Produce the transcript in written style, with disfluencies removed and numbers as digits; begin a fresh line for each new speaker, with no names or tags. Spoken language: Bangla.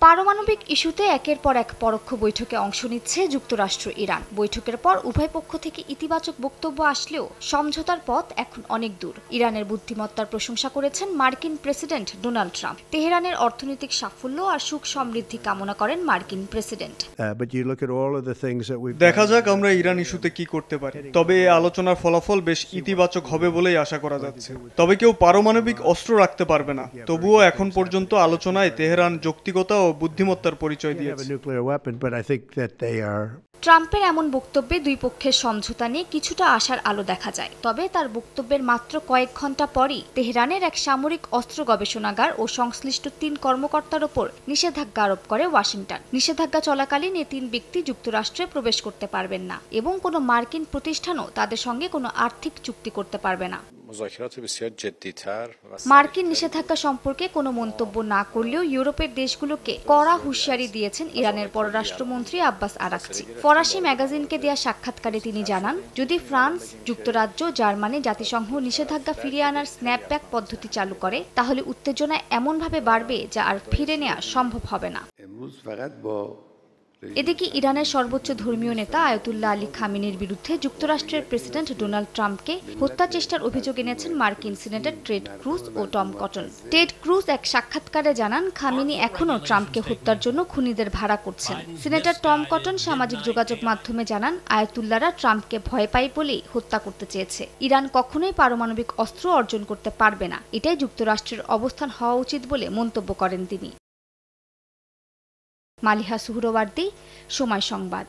পারমাণবিক ইস্যুতে একের পর এক পরোক্ষ বৈঠকে অংশ নিচ্ছে যুক্তরাষ্ট্র ইরান। বৈঠকের পর উভয় পক্ষ থেকে ইতিবাচক বক্তব্য আসলেও সমঝোতার পথ এখন অনেক দূর। ইরানের বুদ্ধিমত্তার প্রশংসা করেছেন মার্কিন প্রেসিডেন্ট ডোনাল্ড ট্রাম্প। তেহরানের অর্থনৈতিক সাফল্য আর সুখ সমৃদ্ধি কামনা করেন মার্কিন প্রেসিডেন্ট।
দেখা যাক আমরা ইরান ইস্যুতে কি করতে পারি। তবে এই আলোচনার ফলাফল বেশ ইতিবাচক হবে বলেই আশা করা যাচ্ছে। তবে কেউ পারমাণবিক অস্ত্র রাখতে পারবে না। তবুও এখন পর্যন্ত আলোচনায় তেহরান যৌক্তিকতা ও বুদ্ধিমত্তার পরিচয় দিয়েছে।
ট্রাম্পের এমন বক্তব্যে দুই পক্ষের সমঝোতা নিয়ে কিছুটা আশার আলো দেখা যায়। তবে তার বক্তব্যের মাত্র কয়েক ঘন্টা পরই তেহরানের এক সামরিক অস্ত্র গবেষণাগার ও সংশ্লিষ্ট ৩ কর্মকর্তার ওপর নিষেধাজ্ঞা আরোপ করে ওয়াশিংটন। নিষেধাজ্ঞা চলাকালীন এই ৩ ব্যক্তি যুক্তরাষ্ট্রে প্রবেশ করতে পারবেন না এবং কোনো মার্কিন প্রতিষ্ঠানও তাদের সঙ্গে কোনো আর্থিক চুক্তি করতে পারবে না। মার্কিন নিষেধাজ্ঞা সম্পর্কে কোনো মন্তব্য না করলেও ইউরোপের দেশগুলোকে কড়া হুঁশিয়ারি দিয়েছেন ইরানের পররাষ্ট্রমন্ত্রী আব্বাস আরাকচি। ফরাসি ম্যাগাজিনকে দেয়া সাক্ষাৎকারে তিনি জানান, যদি ফ্রান্স, যুক্তরাজ্য, জার্মানি জাতিসংঘ নিষেধাজ্ঞা ফিরিয়ে আনার স্ন্যাপব্যাক পদ্ধতি চালু করে, তাহলে উত্তেজনা এমনভাবে বাড়বে যা আর ফিরে নেওয়া সম্ভব হবে না। এদিকে ইরানের সর্বোচ্চ ধর্মীয় নেতা আয়াতুল্লাহ আলী খামেনির বিরুদ্ধে যুক্তরাষ্ট্রের প্রেসিডেন্ট ডোনাল্ড ট্রাম্পকে হত্যা চেষ্টার অভিযোগ এনেছেন মার্কিন সিনেটর টেড ক্রুজ ও টম কটন। টেড ক্রুজ এক সাক্ষাৎকারে জানান, খামেনি এখনও ট্রাম্পকে হত্যার জন্য খুনিদের ভাড়া করছেন। সিনেটর টম কটন সামাজিক যোগাযোগ মাধ্যমে জানান, আয়াতুল্লাহরা ট্রাম্পকে ভয় পায় বলেই হত্যা করতে চেয়েছে। ইরান কখনোই পারমাণবিক অস্ত্র অর্জন করতে পারবে না, এটাই যুক্তরাষ্ট্রের অবস্থান হওয়া উচিত বলে মন্তব্য করেন তিনি। মালিহা সুহরওয়ার্দী, সময় সংবাদ।